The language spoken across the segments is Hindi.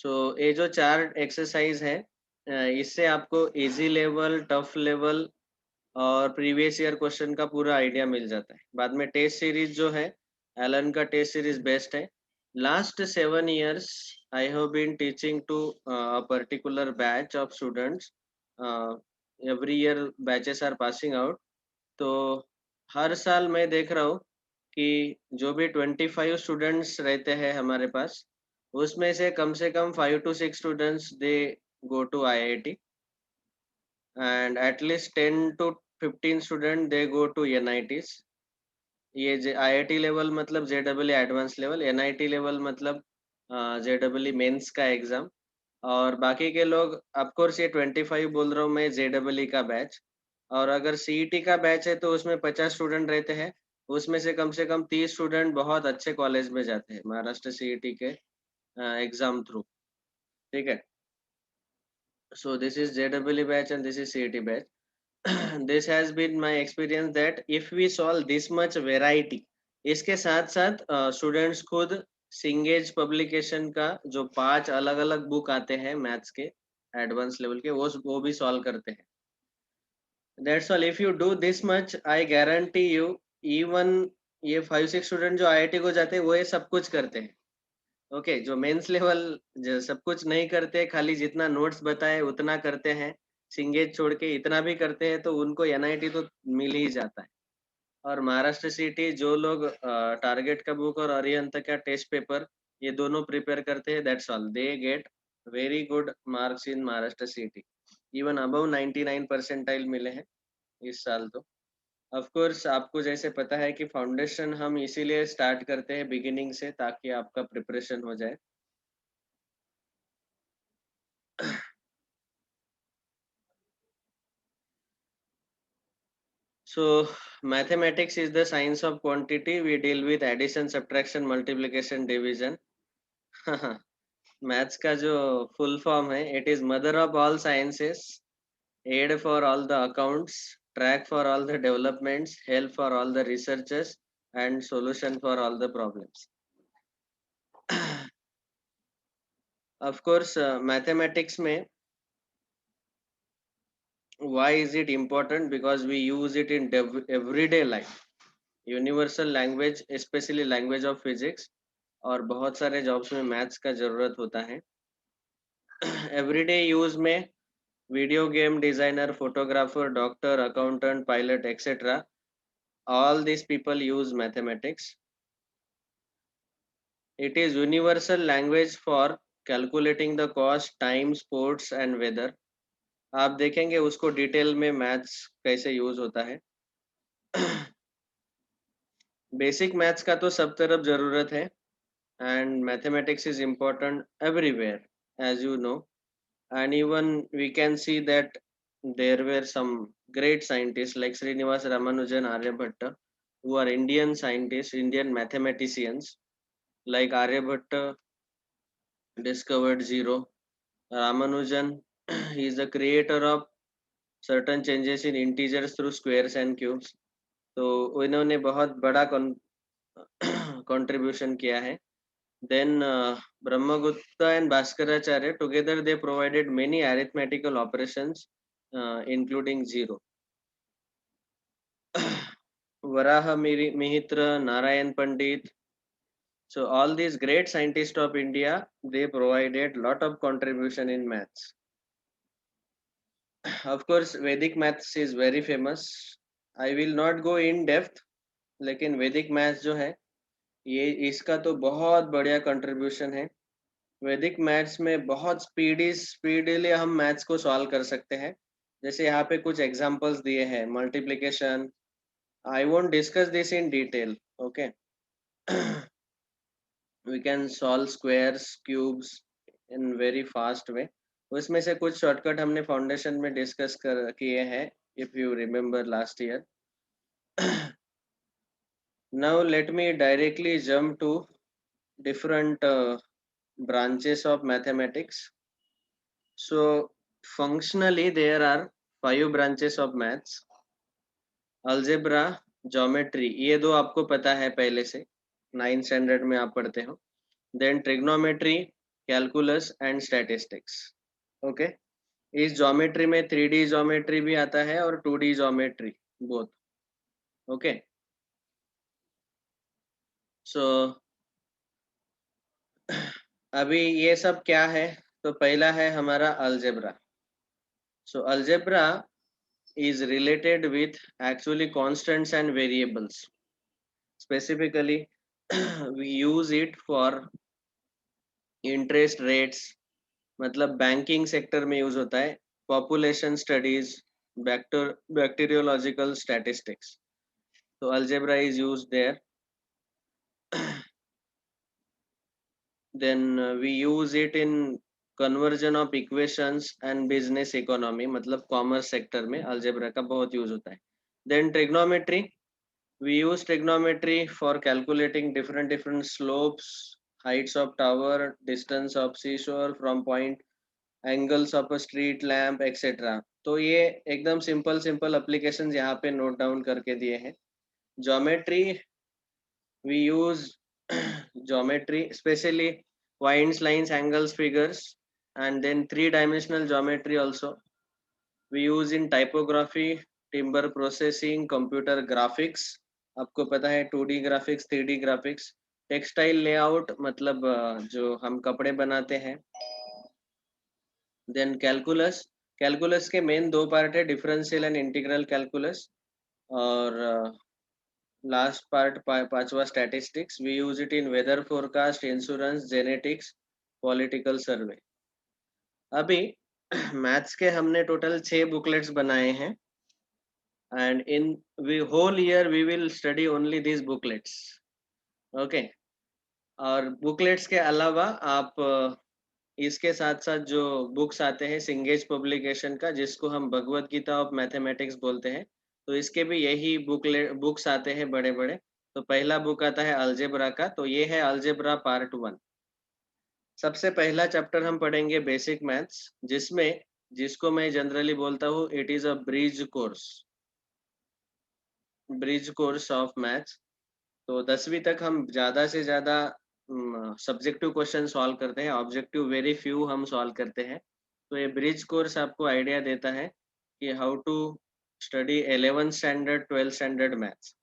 सो ये जो 4 एक्सरसाइज है इससे आपको इजी लेवल, टफ लेवल और प्रीवियस ईयर क्वेश्चन का पूरा आइडिया मिल जाता है। बाद में टेस्ट सीरीज जो है, एलन का टेस्ट सीरीज बेस्ट है। Last 7 years I have been teaching to a particular batch of students. Every year batches are passing out. तो हर साल मैं देख रहा हूँ कि जो भी 25 स्टूडेंट्स रहते हैं हमारे पास, उसमें से कम 5 to 6 students they go to IIT and at least 10 to 15 student they go to NITs. ये आईआईटी लेवल मतलब जेडब्ल्यू एडवांस लेवल, एनआईटी लेवल मतलब जेडब्ल्यू मेंस का एग्जाम। और बाकी के लोग ऑफ कोर्स ये 25 बोल रहा हूँ मैं जेडब्ल्यू का बैच। और अगर सीईटी का बैच है तो उसमें 50 स्टूडेंट रहते हैं। उसमें से कम 30 स्टूडेंट बहुत अच्छे कॉलेज में जाते हैं महाराष्ट्र सीईटी के एग्जाम थ्रू। ठीक है। सो this is JW batch and this is CET batch. this has been my experience that if we solve this much variety, इसके साथ साथ स्टूडेंट्स खुद सिंगेज पब्लिकेशन का जो 5 अलग अलग बुक आते हैं मैथ्स के एडवांस लेवल के, वो भी सॉल्व करते हैं। That's all. If you do this much I guarantee you, even ये 5-6 स्टूडेंट जो आईआईटी को जाते हैं वो ये सब कुछ करते हैं। ओके, जो मेंस लेवल जो सब कुछ नहीं करते, खाली जितना नोट्स बताए उतना करते हैं, सिंगेज छोड़ के इतना भी करते हैं, तो उनको एनआईटी तो मिल ही जाता है। और महाराष्ट्र सीटी जो लोग टारगेट का बुक और अरिहंत का टेस्ट पेपर ये दोनों प्रिपेयर करते हैं, that's all, they get very good marks in Maharashtra CET. Even above 99 percentile मिले हैं इस साल तो। ऑफ कोर्स आपको जैसे पता है कि फाउंडेशन हम इसीलिए स्टार्ट करते हैं बिगिनिंग से, ताकि आपका प्रिपरेशन हो जाए। So mathematics is the science of quantity. We deal with addition, subtraction, multiplication, division. Maths का जो फुल फॉर्म है, it is mother of all sciences, aid for all the accounts, track for all the developments, help for all the researchers and solution for all the problems. Of course mathematics में why is it important? Because we use it in everyday life, universal language, specially language of physics. और बहुत सारे जॉब्स में मैथ्स का जरूरत होता है। एवरीडे यूज में video game designer, photographer, doctor, accountant, pilot etcetera, all these people use mathematics. It is universal language for calculating the cost, time, sports and weather. आप देखेंगे उसको डिटेल में मैथ्स कैसे यूज होता है। बेसिक मैथ्स का तो सब तरफ जरूरत है, and mathematics is important everywhere, as you know. And even we can see that there were some great scientists like Srinivas Ramanujan, Aryabhatta, who are Indian scientists, Indian mathematicians. Like Aryabhatta discovered zero. Ramanujan he is the creator of certain changes in integers through squares and cubes. तो इन्होंने बहुत बड़ा कंट्रीब्यूशन किया है। Then Brahmagupta and Bhaskaracharya together they provided many arithmetical operations, including zero. Varaha Mihitra, Narayan Pandit. So all these great scientists of India, they provided lot of contribution in maths. Of course, Vedic maths is very famous. I will not go in depth, लेकिन वैदिक मैथ्स जो है ये इसका तो बहुत बढ़िया कंट्रीब्यूशन है। वैदिक मैथ्स में बहुत स्पीडीली हम मैथ्स को सॉल्व कर सकते हैं। जैसे यहाँ पे कुछ एग्जांपल्स दिए हैं, multiplication. I won't discuss this in detail, okay. We can solve squares, cubes in very fast way. उसमें से कुछ शॉर्टकट हमने फाउंडेशन में डिस्कस किए हैं, if you remember last year. Now let me directly jump to different branches of mathematics. So functionally there are 5 branches of maths. Algebra, geometry, ये दो आपको पता है पहले से, 9th स्टैंडर्ड में आप पढ़ते हो। Then trigonometry, calculus and statistics. Okay, इस ज्योमेट्री में 3D ज्योमेट्री भी आता है और 2D ज्योमेट्री बोथ। ओके, सो अभी ये सब क्या है? तो पहला है हमारा algebra. So algebra is related with actually constants and variables. Specifically, we use it for interest rates, मतलब बैंकिंग सेक्टर में यूज होता है, पॉपुलेशन स्टडीज, बैक्टीरियोलॉजिकल स्टैटिस्टिक्स। तो algebra is used there. then we use it in conversion of equations and business economy, मतलब कॉमर्स सेक्टर में अलजेब्रा का बहुत यूज होता है। then trigonometry, we use trigonometry for calculating different slopes, heights of tower, distance of seashore from point, angles of a street lamp, etc. तो ये एकदम सिंपल सिंपल एप्लीकेशंस यहाँ पे नोट डाउन करके दिए हैं। Geometry, we use geometry, especially points, lines, angles, figures, and then three-dimensional geometry also. We use in typography, timber processing, computer graphics. आपको पता है 2D graphics, 3D graphics, textile layout, मतलब जो हम कपड़े बनाते हैं। देन कैलकुलस, कैलकुलस के मेन दो पार्ट है, डिफरेंशियल एंड इंटीग्रल कैलकुलस, और लास्ट पार्ट पांचवा statistics. We use it in weather forecast, insurance, genetics, political survey. अभी मैथ्स के हमने टोटल 6 बुकलेट्स बनाए हैं, and in we whole year we will study only this booklets. Okay, और बुकलेट्स के अलावा आप इसके साथ साथ जो बुक्स आते हैं सिंगेज पब्लिकेशन का, जिसको हम भगवत गीता ऑफ मैथमेटिक्स बोलते हैं, तो इसके भी यही बुक्स आते हैं बड़े बड़े। तो पहला बुक आता है अलजेब्रा का, तो ये है अलजेब्रा पार्ट 1। सबसे पहला चैप्टर हम पढ़ेंगे बेसिक मैथ्स, जिसमें जिसको मैं जनरली बोलता हूँ it is a bridge course of maths. तो 10वीं तक हम ज़्यादा से ज़्यादा सब्जेक्टिव क्वेश्चन सॉल्व करते हैं, ऑब्जेक्टिव वेरी फ्यू हम सॉल्व करते हैं। तो ये ब्रिज कोर्स आपको आइडिया देता है कि how to study 11th standard 12th standard maths.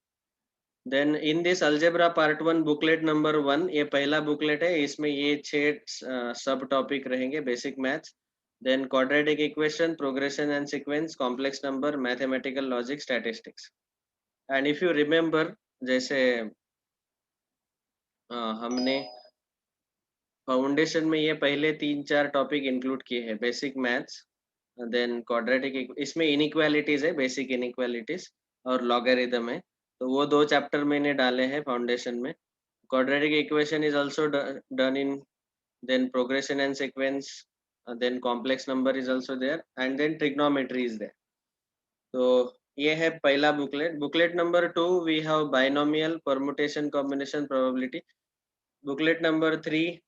Then in this algebra part 1 booklet number 1, ये पहला बुकलेट है, इसमें ये 6 सब टॉपिक रहेंगे basic maths. Then quadratic equation, progression and sequence, complex number, mathematical logic, statistics. And if you remember, जैसे हमने फाउंडेशन में ये पहले 3-4 टॉपिक इंक्लूड किए हैं, बेसिक मैथ्स, देन क्वाड्रेटिक, इसमें इनइक्वालिटीज है, बेसिक इनइक्वालिटीज, और लॉगरिथम है। तो वो 2 चैप्टर मैंने डाले हैं फाउंडेशन में। Quadratic equation is also done in, then progression and sequence, then complex number is also there, and then trigonometry is there. तो ये है पहला booklet. Booklet number 2 we have binomial, permutation, combination, probability. Booklet number 3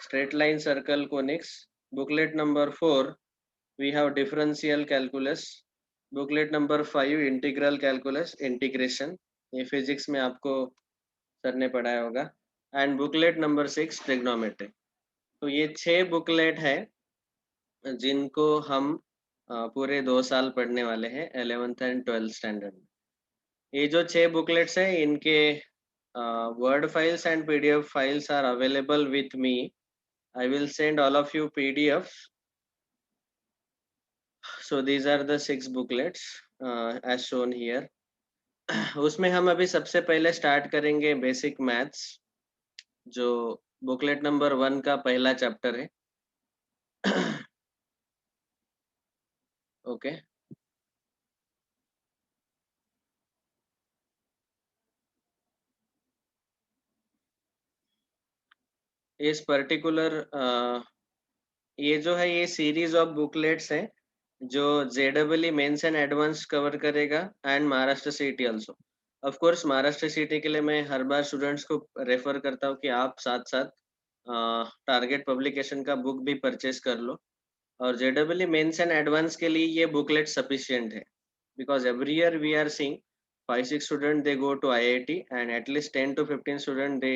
straight line, circle, conics. Booklet number 4 we have differential calculus. Booklet number 5 integral calculus, integration, ये फिजिक्स में आपको सर ने पढ़ाया होगा। And booklet number 6 trigonometry. तो ये 6 बुकलेट है जिनको हम पूरे 2 साल पढ़ने वाले हैं 11th एंड 12th स्टैंडर्ड में। ये जो 6 बुकलेट्स हैं, इनके word files and PDF files are available with me. I will send all of you PDFs. So these are the 6 booklets as shown here. उसमें हम अभी सबसे पहले स्टार्ट करेंगे बेसिक मैथ्स, जो बुकलेट नंबर 1 का पहला चैप्टर है। ओके, इस पर्टिकुलर ये जो है ये सीरीज ऑफ बुकलेट्स है जो JEE mains and advance cover करेगा, and Maharashtra CET also. Of course Maharashtra CET के लिए मैं हर बार स्टूडेंट्स को रेफर करता हूँ कि आप साथ साथ टारगेट पब्लिकेशन का बुक भी परचेज कर लो, और JEE मेंस एंड एडवांस के लिए ये बुकलेट सफिशिएंट है, because every year we are seeing 5-6 student they go to IIT, and at least 10 to 15 student they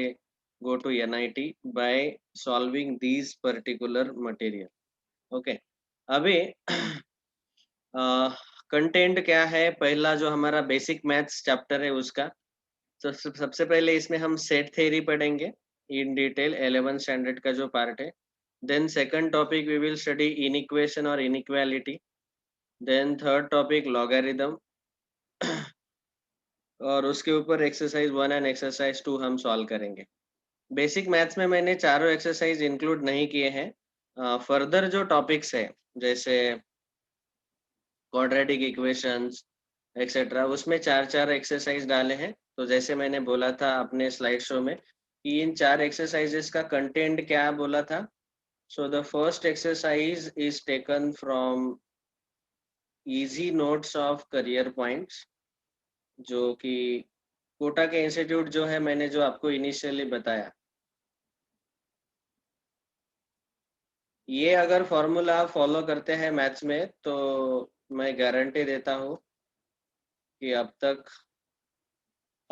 go to NIT by solving these particular material. Okay. अभी कंटेंट क्या है, पहला जो हमारा बेसिक मैथ्स चैप्टर है उसका, तो सबसे पहले इसमें हम सेट थ्योरी पढ़ेंगे इन डिटेल, 11th स्टैंडर्ड का जो पार्ट है. Then second topic we will study inequation और inequality. Then third topic logarithm और उसके ऊपर एक्सरसाइज 1 एंड एक्सरसाइज 2 हम सॉल्व करेंगे. बेसिक मैथ्स में मैंने चारों एक्सरसाइज इंक्लूड नहीं किए हैं. फर्दर जो टॉपिक्स है जैसे क्वाड्रेटिक इक्वेशंस एक्सेट्रा, उसमें चार चार एक्सरसाइज डाले हैं. तो जैसे मैंने बोला था अपने स्लाइड शो में कि इन चार एक्सरसाइजेस का कंटेंट क्या बोला था. So the first exercise is taken from easy notes of career points, जो कि कोटा के इंस्टीट्यूट जो है, मैंने जो आपको इनिशियली बताया, ये अगर फॉर्मूला आप फॉलो करते हैं मैथ्स में तो मैं गारंटी देता हूँ कि अब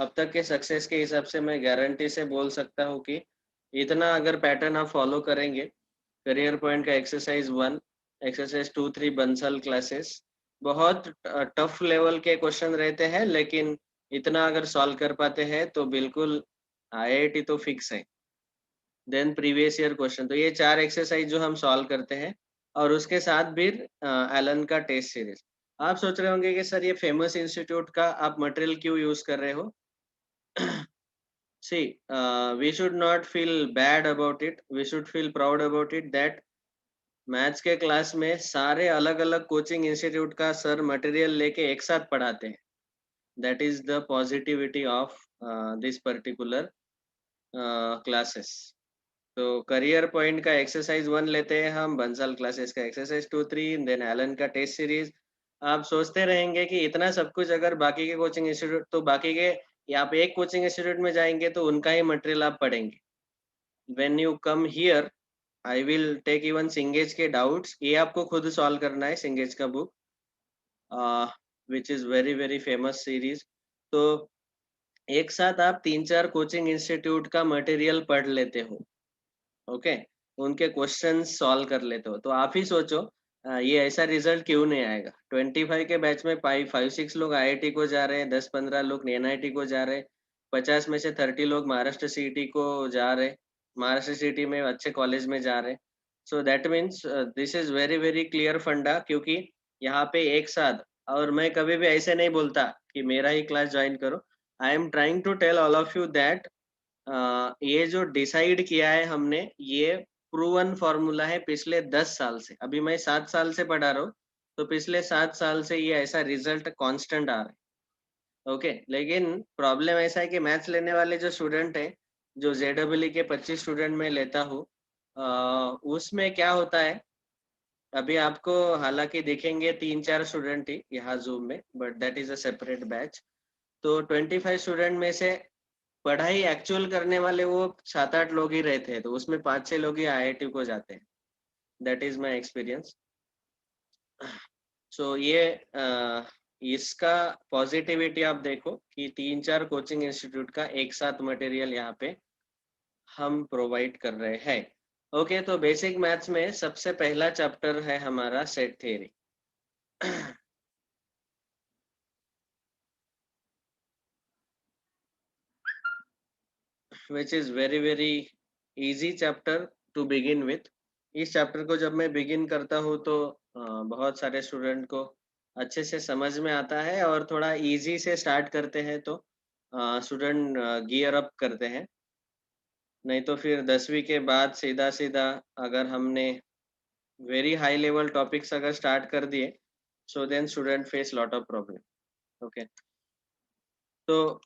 तक के सक्सेस के हिसाब से मैं गारंटी से बोल सकता हूँ कि इतना अगर पैटर्न आप फॉलो करेंगे, करियर पॉइंट का एक्सरसाइज 1, एक्सरसाइज 2, 3 बंसल क्लासेस, बहुत टफ लेवल के क्वेश्चन रहते हैं, लेकिन इतना अगर सॉल्व कर पाते हैं तो बिल्कुल आईआईटी तो फिक्स है. देन प्रीवियस ईयर क्वेश्चन, तो ये चार एक्सरसाइज जो हम सॉल्व करते हैं, और उसके साथ भी एलन का टेस्ट सीरीज. आप सोच रहे होंगे कि सर ये फेमस इंस्टीट्यूट का आप मटेरियल क्यों यूज कर रहे हो. See, we should not feel bad about it. We should feel proud about it that maths के क्लास में सारे अलग अलग कोचिंग इंस्टीट्यूट का सर मटेरियल लेके एक साथ पढ़ाते हैं. That is the positivity of this particular classes. तो करियर पॉइंट का एक्सरसाइज 1 लेते हैं हम, बंसल क्लासेस का एक्सरसाइज 2, 3, देन एलन का टेस्ट सीरीज. आप सोचते रहेंगे कि इतना सब कुछ अगर बाकी के कोचिंग इंस्टीट्यूट, तो बाकी के या आप एक कोचिंग इंस्टीट्यूट में जाएंगे तो उनका ही मटेरियल आप पढ़ेंगे. When you come here I will take even सिंगेज के डाउट्स, ये आपको खुद सॉल्व करना है, सिंगेज का book which is very very famous series. तो एक साथ आप तीन चार कोचिंग इंस्टीट्यूट का मटेरियल पढ़ लेते हो. ओके. उनके क्वेश्चन सॉल्व कर लेते हो, तो आप ही सोचो ये ऐसा रिजल्ट क्यों नहीं आएगा. 25 के बैच में 5-6 लोग आईआईटी को जा रहे हैं, 10-15 लोग एनआईटी को जा रहे हैं, 50 में से 30 लोग महाराष्ट्र सीईटी को जा रहे हैं, महाराष्ट्र सीईटी में अच्छे कॉलेज में जा रहे हैं. So that means this is very very clear फंडा, क्योंकि यहाँ पे एक साथ, और मैं कभी भी ऐसे नहीं बोलता कि मेरा ही क्लास ज्वाइन करो. I am trying to tell all of you that ये जो डिसाइड किया है हमने, ये प्रूवन फॉर्मूला है पिछले 10 साल से. अभी मैं 7 साल से पढ़ा रहा हूँ, तो पिछले 7 साल से ये ऐसा रिजल्ट कांस्टेंट आ रहा है. ओके. लेकिन प्रॉब्लम ऐसा है कि मैथ्स लेने वाले जो स्टूडेंट है, जो जेडब्ल्यू के 25 स्टूडेंट में लेता हूँ, उसमें क्या होता है, अभी आपको हालांकि दिखेंगे 3-4 स्टूडेंट ही यहाँ जूम में, but that is a separate batch. तो 25 स्टूडेंट में से पढ़ाई एक्चुअल करने वाले वो 7-8 लोग ही रहते हैं, तो उसमें 5-6 लोग ही आईआईटी को जाते हैं. That is my experience. So ये इसका पॉजिटिविटी आप देखो कि 3-4 कोचिंग इंस्टीट्यूट का एक साथ मटेरियल यहाँ पे हम प्रोवाइड कर रहे हैं. ओके. तो बेसिक मैथ्स में सबसे पहला चैप्टर है हमारा set theory. which is very very easy chapter to begin with. इस चैप्टर को जब मैं बिगिन करता हूँ तो बहुत सारे स्टूडेंट को अच्छे से समझ में आता है, और थोड़ा इजी से स्टार्ट करते हैं तो स्टूडेंट गियर अप करते हैं. नहीं तो फिर 10वीं के बाद सीधा सीधा अगर हमने वेरी हाई लेवल टॉपिक्स अगर स्टार्ट कर दिए, so then student face lot of problem. Okay. तो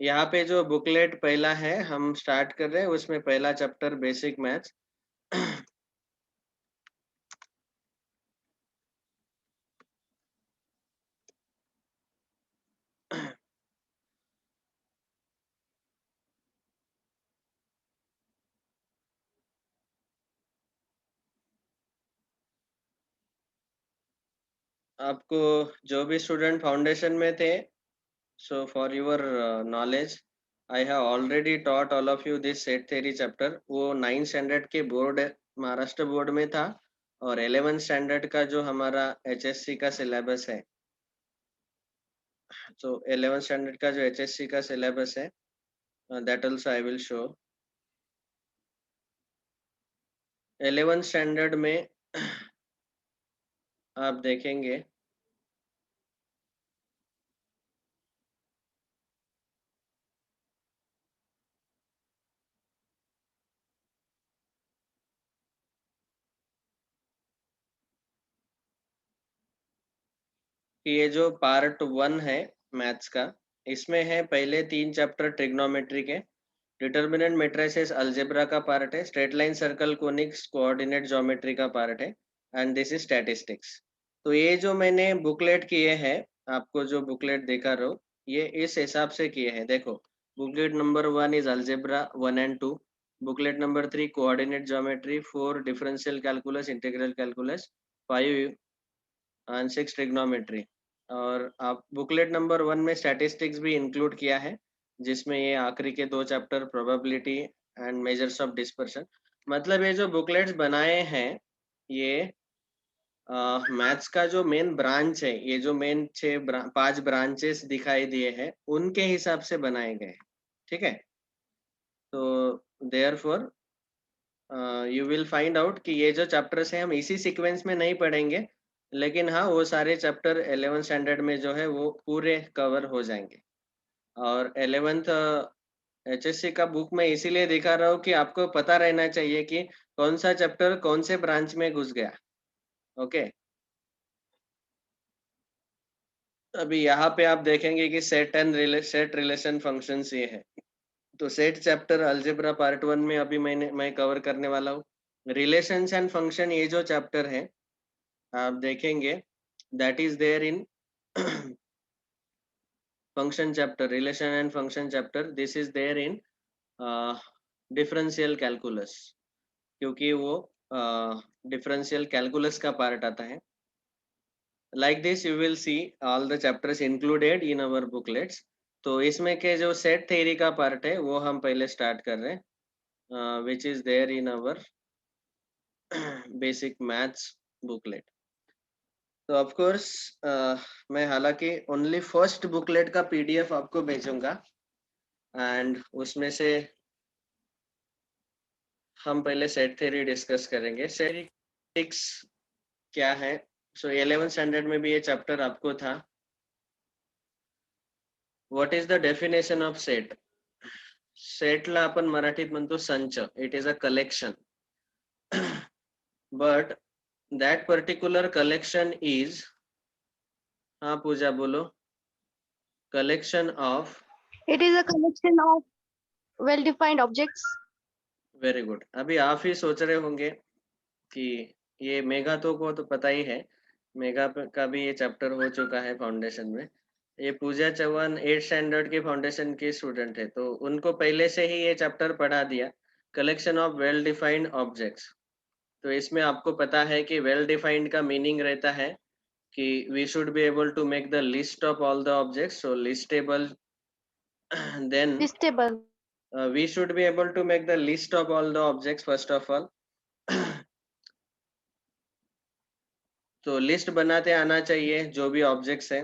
यहाँ पे जो बुकलेट पहला है हम स्टार्ट कर रहे हैं, उसमें पहला चैप्टर बेसिक मैथ्स. आपको जो भी स्टूडेंट फाउंडेशन में थे, so for your knowledge, I have already taught all of you this set theory chapter. वो 9th स्टैंडर्ड के बोर्ड, महाराष्ट्र बोर्ड में था, और 11th स्टैंडर्ड का जो हमारा HSC का सिलेबस है, तो 11th स्टैंडर्ड का जो HSC का सिलेबस है, that also I will show. 11th standard में आप देखेंगे कि ये जो पार्ट 1 है मैथ्स का, इसमें है पहले 3 चैप्टर ट्रिग्नोमेट्री के, डिटर्मिनेंट मैट्रिसेस अलजेब्रा का पार्ट है, straight line circle conics coordinate geometry का पार्ट है, एंड दिस इज स्टैटिस्टिक्स। तो ये जो मैंने बुकलेट किए हैं, आपको जो बुकलेट दिखा रहा हूँ, ये इस हिसाब से किए हैं। देखो, booklet number 1 is algebra 1 and 2, booklet number 3 coordinate geometry, 4 differential calculus integral calculus, 5 and 6 trigonometry. और आप बुकलेट नंबर 1 में स्टैटिस्टिक्स भी इंक्लूड किया है, जिसमें ये आखिरी के 2 chapter probability and measures of dispersion. मतलब ये जो बुकलेट्स बनाए हैं, ये मैथ्स का जो मेन ब्रांच है, ये जो मेन 5 ब्रांचेस दिखाई दिए हैं, उनके हिसाब से बनाए गए हैं। ठीक है, तो therefore you will find out कि ये जो चैप्टर्स हैं हम इसी सीक्वेंस में नहीं पढ़ेंगे, लेकिन हाँ, वो सारे चैप्टर 11th स्टैंडर्ड में जो है वो पूरे कवर हो जाएंगे। और 11th HSC का बुक मैं इसीलिए दिखा रहा हूँ कि आपको पता रहना चाहिए कि कौन सा चैप्टर कौन से ब्रांच में घुस गया। ओके, अभी यहाँ पे आप देखेंगे कि सेट रिलेशन फंक्शंस ये है। तो सेट चैप्टर अलजेब्रा पार्ट 1 में अभी मैं कवर करने वाला हूँ। रिलेशंस एंड फंक्शन ये जो चैप्टर है, आप देखेंगे that is there in function chapter, relation and function chapter, this is there in differential calculus, क्योंकि वो differential calculus का पार्ट आता है। like this you will see all the chapters included in our booklets। तो इसमें के जो सेट थ्योरी का पार्ट है वो हम पहले स्टार्ट कर रहे हैं, which is there in our basic maths booklet। तो ऑफ कोर्स मैं हालांकि ओनली फर्स्ट बुकलेट का PDF आपको भेजूंगा, एंड उसमें से हम पहले सेट थ्योरी डिस्कस करेंगे। सेट क्या है? सो 11th स्टैंडर्ड में भी ये चैप्टर आपको था। What is the definition of set? सेटला आपण मराठीत म्हणतो संच, it is a collection, but that particular collection is, हाँ पूजा बोलो, collection of, It is a collection of well-defined objects. Very good. अभी आप ही सोच रहे होंगे कि ये मेगा को तो पता ही है, मेगा का भी ये चैप्टर हो चुका है फाउंडेशन में। ये पूजा चौहान 8th स्टैंडर्ड के फाउंडेशन की स्टूडेंट है, तो उनको पहले से ही ये चैप्टर पढ़ा दिया, collection of well defined objects. तो इसमें आपको पता है कि वेल डिफाइंड का मीनिंग रहता है कि we should be able to make the list of all the objects, so listable. Then Listable. we should be able to make the list of all the objects first of all। तो लिस्ट बनाते आना चाहिए जो भी ऑब्जेक्ट्स हैं।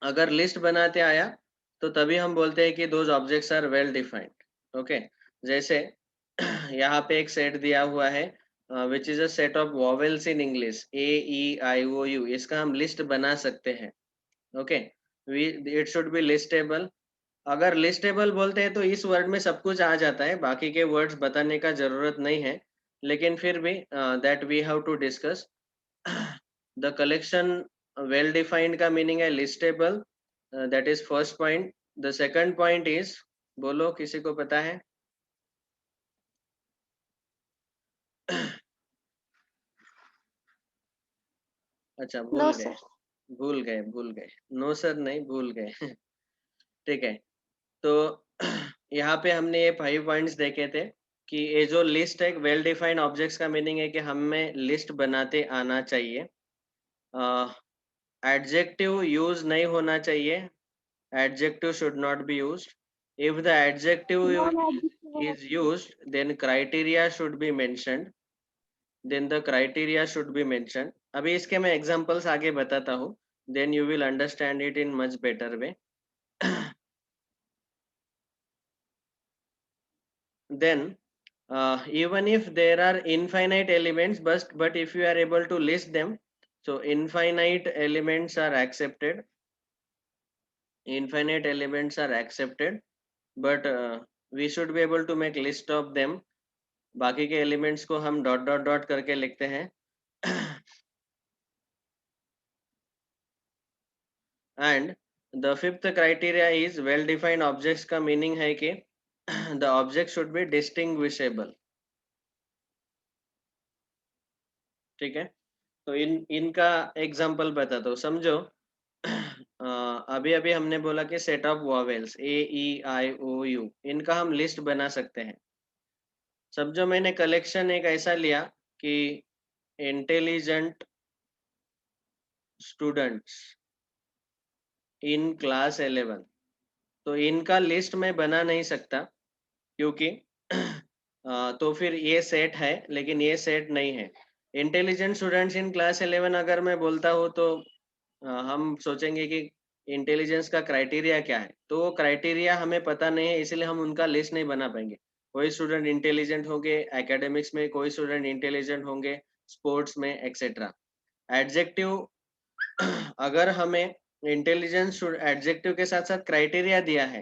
अगर लिस्ट बनाते आया तो तभी हम बोलते हैं कि those objects are well defined. Okay, जैसे यहाँ पे एक सेट दिया हुआ है which is a set of vowels in English AEIOU, इसका हम लिस्ट बना सकते हैं। Okay, it should be listable. अगर लिस्टेबल बोलते हैं तो इस वर्ड में सब कुछ आ जाता है, बाकी के वर्ड्स बताने का जरूरत नहीं है, लेकिन फिर भी that we have to discuss. The collection well defined का मीनिंग है listable, that is first point. The second point is, बोलो किसी को पता है? अच्छा, No, sir. भूल गए, नो सर नहीं, भूल गए। ठीक है, तो यहाँ पे हमने ये 5 पॉइंट्स देखे थे कि ये जो लिस्ट है, वेल डिफाइंड ऑब्जेक्ट्स का मीनिंग है कि हमें लिस्ट बनाते आना चाहिए। एडजेक्टिव यूज नहीं होना चाहिए, adjective should not be used. If the adjective Non-adjective. is used, then criteria should be mentioned. Then the criteria should be mentioned. अभी इसके मैं examples आगे बताता हूँ. Then you will understand it in much better way. Then even if there are infinite elements, but if you are able to list them, so infinite elements are accepted. Infinite elements are accepted, but we should be able to make list of them. बाकी के एलिमेंट्स को हम डॉट डॉट डॉट करके लिखते हैं. And the fifth criteria is well defined objects का मीनिंग है कि the object should be distinguishable. ठीक है, तो इनका एग्जांपल बताता हूँ, समझो. अभी अभी हमने बोला कि set of vowels A E I O U, इनका हम लिस्ट बना सकते हैं. समझो मैंने कलेक्शन एक ऐसा लिया कि इंटेलिजेंट स्टूडेंट्स इन क्लास 11, तो इनका लिस्ट मैं बना नहीं सकता क्योंकि तो फिर ये सेट है लेकिन ये सेट नहीं है. इंटेलिजेंट स्टूडेंट्स इन क्लास 11 अगर मैं बोलता हूँ तो हम सोचेंगे कि इंटेलिजेंस का क्राइटेरिया क्या है, तो वो क्राइटेरिया हमें पता नहीं है, इसलिए हम उनका लिस्ट नहीं बना पाएंगे. कोई स्टूडेंट इंटेलिजेंट होंगे एकेडमिक्स में, कोई स्टूडेंट इंटेलिजेंट होंगे स्पोर्ट्स में एक्सेट्रा. एडजेक्टिव अगर हमें इंटेलिजेंस एडजेक्टिव के साथ साथ क्राइटेरिया दिया है,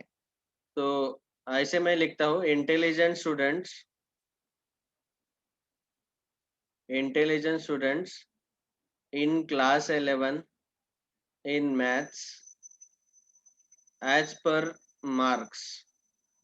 तो ऐसे मैं लिखता हूँ intelligent students in class 11 in maths as per marks,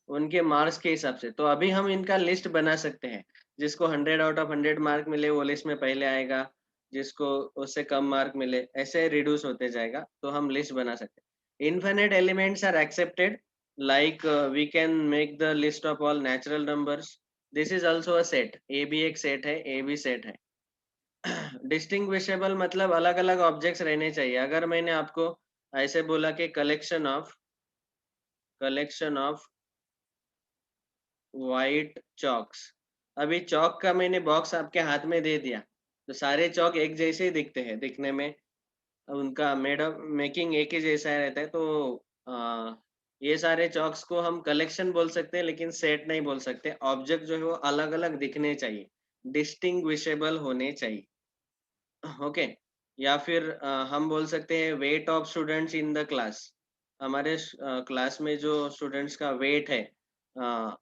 उनके मार्क्स के हिसाब से. तो अभी हम इनका लिस्ट बना सकते हैं. जिसको 100 आउट ऑफ 100 मार्क मिले वो लिस्ट में पहले आएगा, जिसको उससे कम मार्क मिले ऐसे रिड्यूस होते जाएगा, तो हम लिस्ट बना सकते हैं. Infinite elements are accepted, like we can make the list of all natural numbers. This is also a set. A भी एक सेट है, ए भी सेट है. डिस्टिंग्विशेबल मतलब अलग अलग ऑब्जेक्ट्स रहने चाहिए. अगर मैंने आपको ऐसे बोला कि कलेक्शन ऑफ व्हाइट चॉक्स, अभी चौक का मैंने बॉक्स आपके हाथ में दे दिया, तो सारे चौक एक जैसे ही दिखते हैं, दिखने में उनका मेकिंग एक ही जैसा रहता है. तो ये सारे चॉक्स को हम कलेक्शन बोल सकते हैं लेकिन सेट नहीं बोल सकते. ऑब्जेक्ट जो है वो अलग अलग दिखने चाहिए, डिस्टिंग्विशेबल होने चाहिए. ओके. या फिर हम बोल सकते हैं weight of students in the class. हमारे क्लास में जो स्टूडेंट्स का वेट है, अ,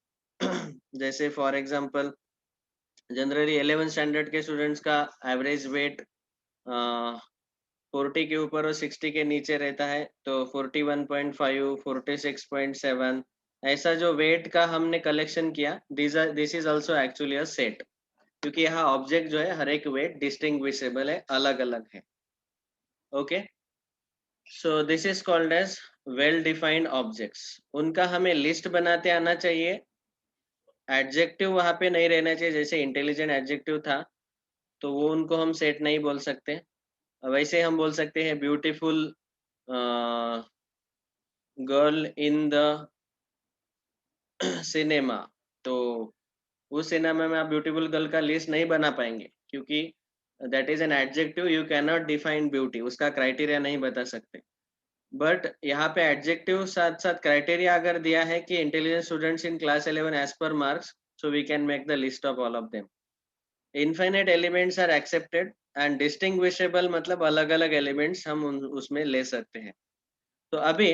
जैसे फॉर एग्जांपल जनरली 11 स्टैंडर्ड के स्टूडेंट्स का एवरेज वेट 40 के ऊपर और 60 के नीचे रहता है, तो 41.5 46.7 ऐसा जो वेट का हमने कलेक्शन किया, this is also actually a set, क्योंकि यहाँ ऑब्जेक्ट जो है हर एक वेट डिस्टिंग्विशेबल है, अलग अलग है. Okay, so this is called as well defined objects. उनका हमें लिस्ट बनाते आना चाहिए. एडजेक्टिव वहां पे नहीं रहना चाहिए. जैसे इंटेलिजेंट एडजेक्टिव था तो वो उनको हम सेट नहीं बोल सकते. वैसे हम बोल सकते हैं beautiful girl in the cinema, तो उस सिनेमा में आप ब्यूटीफुल गर्ल का लिस्ट नहीं बना पाएंगे क्योंकि that is an adjective. You can not define beauty, उसका क्राइटेरिया नहीं बता सकते. बट यहाँ पे एडजेक्टिव साथ साथ क्राइटेरिया अगर दिया है कि intelligent students in class 11 as per marks, so we can make the list of all of them. Infinite elements are accepted and distinguishable मतलब अलग अलग एलिमेंट्स हम उसमें ले सकते हैं. तो अभी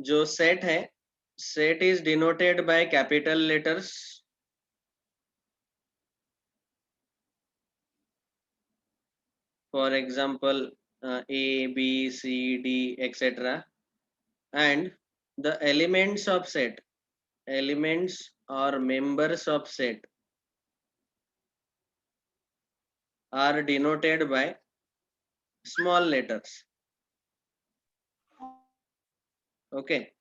जो सेट है, set is denoted by capital letters. For example A, B, C, D, etc. And the elements or members of set are denoted by small letters. Okay.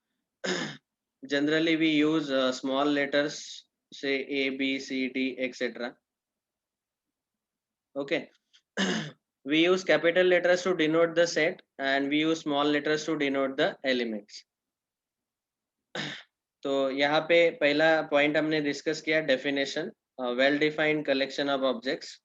Generally we use small letters, say A, B, C, D, etc. Okay. We use capital letters to denote the set and we use small letters to denote the elements. तो यहाँ पे पहला पॉइंट हमने डिस्कस किया definition, well defined collection of objects.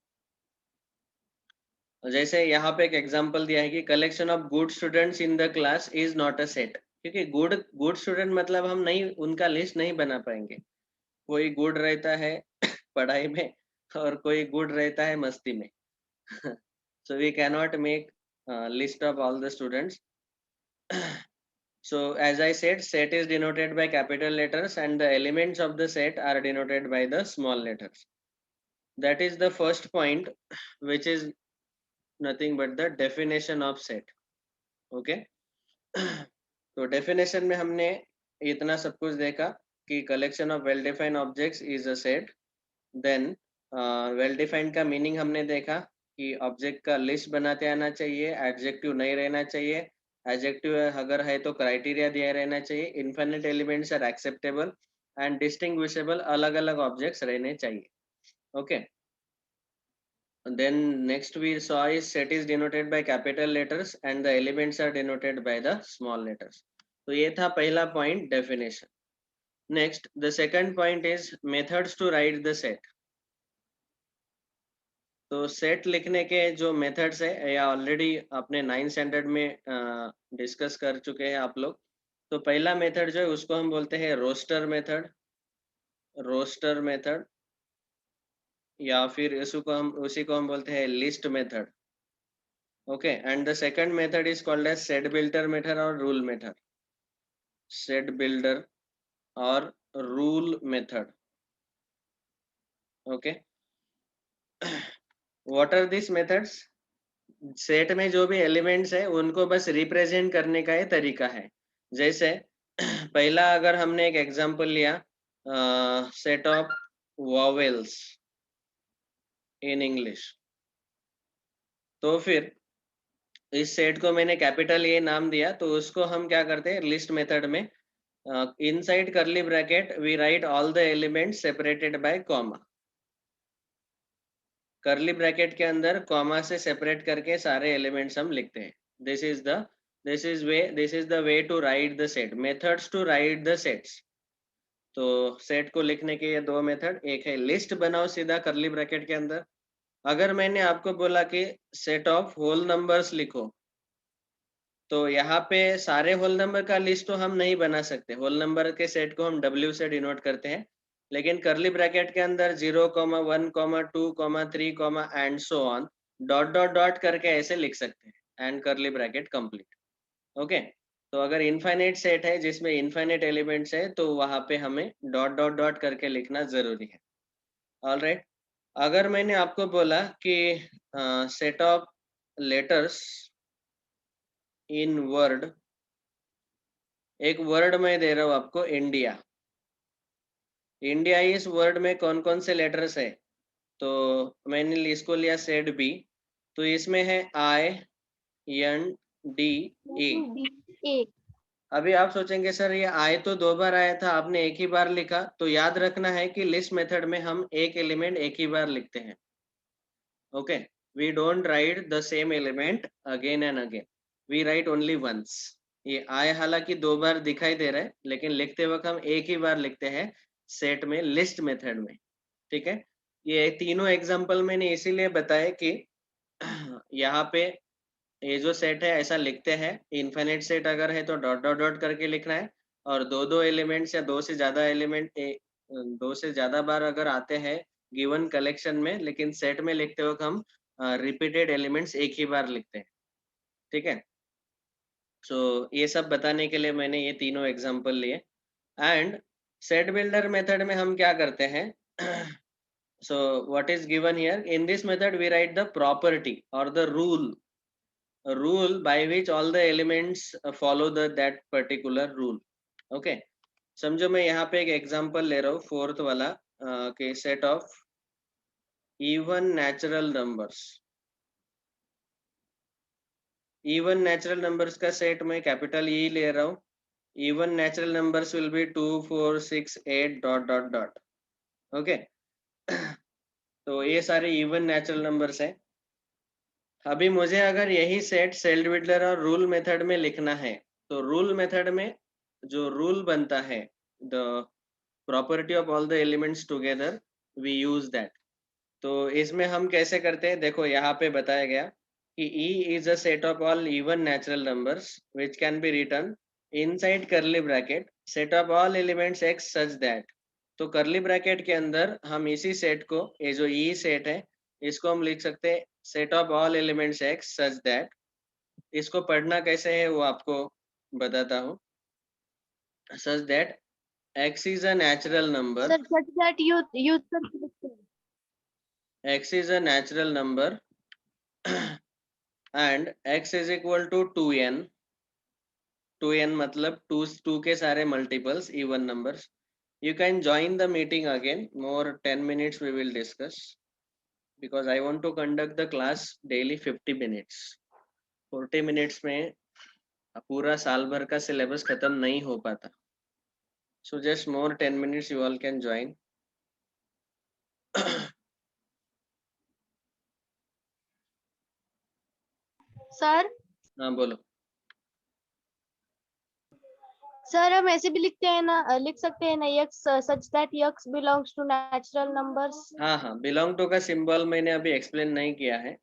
जैसे यहाँ पे एक एग्जांपल दिया है कि collection of good students in the class is not a set, क्योंकि गुड गुड स्टूडेंट मतलब हम नहीं उनका लिस्ट नहीं बना पाएंगे। कोई गुड रहता है पढ़ाई में और कोई गुड रहता है मस्ती में। So we cannot make list of all the students. So as I said, set is denoted by capital letters and the elements of the set are denoted by the small letters. That is the first point, which is nothing but the definition of set. Okay. तो definition में हमने इतना सब कुछ देखा कि collection of well defined objects is a set. Then well defined का meaning हमने देखा कि ऑब्जेक्ट का लिस्ट बनाते आना चाहिए, एडजेक्टिव नहीं रहना चाहिए, एडजेक्टिव अगर है तो क्राइटेरिया दिया रहना चाहिए, infinite elements are acceptable and distinguishable, अलग अलग ऑब्जेक्ट्स रहने चाहिए। Okay, then next we saw is set is denoted by capital letters and the elements are denoted by the small letters. तो ये था पहला point, definition. Next the second point is methods to write the set. तो सेट लिखने के जो मेथड्स है या ऑलरेडी अपने 9th स्टैंडर्ड में डिस्कस कर चुके हैं आप लोग। तो पहला मेथड जो है उसको हम बोलते हैं रोस्टर मेथड, रोस्टर मेथड, या फिर उसी को हम बोलते हैं list method. Okay, and the second method is called as set builder method और रूल मेथड, सेट बिल्डर और rule method. Okay, what are this methods? Set में जो भी एलिमेंट्स है उनको बस रिप्रेजेंट करने का ये तरीका है। जैसे पहला अगर हमने एक एग्जांपल लिया, set of vowels in English, तो फिर इस सेट को मैंने कैपिटल ए नाम दिया, तो उसको हम क्या करते हैं लिस्ट मेथड में, inside curly bracket we write all the elements separated by comma. Curly bracket के अंदर कॉमा से सेपरेट करके सारे एलिमेंट्स हम लिखते हैं। This is the way to write the set, methods to write the sets. तो सेट को लिखने के ये दो मेथड, एक है लिस्ट बनाओ सीधा कर्ली ब्रैकेट के अंदर। अगर मैंने आपको बोला कि सेट ऑफ होल नंबर्स लिखो, तो यहाँ पे सारे होल नंबर का लिस्ट तो हम नहीं बना सकते, होल नंबर के सेट को हम W से डिनोट करते हैं, लेकिन कर्ली ब्रैकेट के अंदर 0, 1, 2, 3, and so on, dot dot dot करके ऐसे लिख सकते हैं, and curly bracket complete. Okay, तो अगर इनफाइनाइट सेट है जिसमें इनफाइनाइट एलिमेंट्स है तो वहां पे हमें डॉट डॉट डॉट करके लिखना जरूरी है। ऑलराइट, अगर मैंने आपको बोला कि set of letters in word, एक वर्ड में दे रहा हूँ आपको इंडिया, इंडिया इस वर्ड में कौन कौन से लेटर्स है, तो मैंने इसको लिया सेट बी, तो इसमें है INDA। एक अभी आप सोचेंगे सर ये आई तो 2 बार आया था, आपने एक ही बार लिखा, तो याद रखना है कि लिस्ट मेथड में हम एक एलिमेंट एक ही बार लिखते हैं। Okay, we don't write the same element again and again, we write only once. ये आई हालांकि 2 बार दिखाई दे रहा है, लेकिन लिखते वक्त हम एक ही बार लिखते हैं सेट में, लिस्ट मेथड में। ठीक है, ये तीनों एग्जाम्पल मैंने इसीलिए बताया कि यहाँ पे ये जो सेट है ऐसा लिखते हैं, इनफिनिट सेट अगर है तो डॉट डॉट डॉट करके लिखना है, और दो दो एलिमेंट्स या दो से ज्यादा एलिमेंट, दो से ज्यादा बार अगर आते हैं गिवन कलेक्शन में, लेकिन सेट में लिखते वक्त हम रिपीटेड एलिमेंट्स एक ही बार लिखते हैं। ठीक है, सो ये सब बताने के लिए मैंने ये तीनों एग्जांपल लिए। एंड सेट बिल्डर मेथड में हम क्या करते हैं, so what is given here in this method, we write the property or the rule by which all the elements follow that particular rule. Okay, समझो मैं यहाँ पे एक एग्जांपल ले रहा हूँ, फोर्थ वाला, के set of even natural numbers, even natural numbers का सेट मैं कैपिटल ई ले रहा हूँ। Even natural numbers will be 2, 4, 6, 8 dot dot dot. Okay, तो ये सारे इवन नेचुरल नंबर्स है। अभी मुझे अगर यही सेट सेट बिल्डर और रूल मेथड में लिखना है, तो रूल मेथड में जो रूल बनता है, the property of all the elements together, we use that. तो इसमें हम कैसे करते हैं, देखो यहाँ पे बताया गया कि E is a set of all even natural numbers which can be written inside curly bracket set of all elements x such that। तो curly bracket के अंदर हम इसी सेट को, ये जो E सेट है, इसको हम लिख सकते हैं set of all elements x such that। इसको पढ़ना कैसे है वो आपको बताता हूँ। such that x is a natural number, Sir, such that you sir, x is a natural number and x is equal to 2n। 2n मतलब 2 के सारे multiples even numbers। You can join the meeting again, more 10 minutes we will discuss, because I want to conduct the class daily 50 minutes। 40 minutes में पूरा साल भर का syllabus खत्म नहीं हो पाता। So just more 10 minutes you all can join। sir, हाँ बोलो। सर हम ऐसे भी लिखते हैं ना, लिख सकते हैं ना, x such that x belongs to natural numbers। हाँ हाँ, बिलोंग टू का सिंबल मैंने अभी एक्सप्लेन नहीं किया है,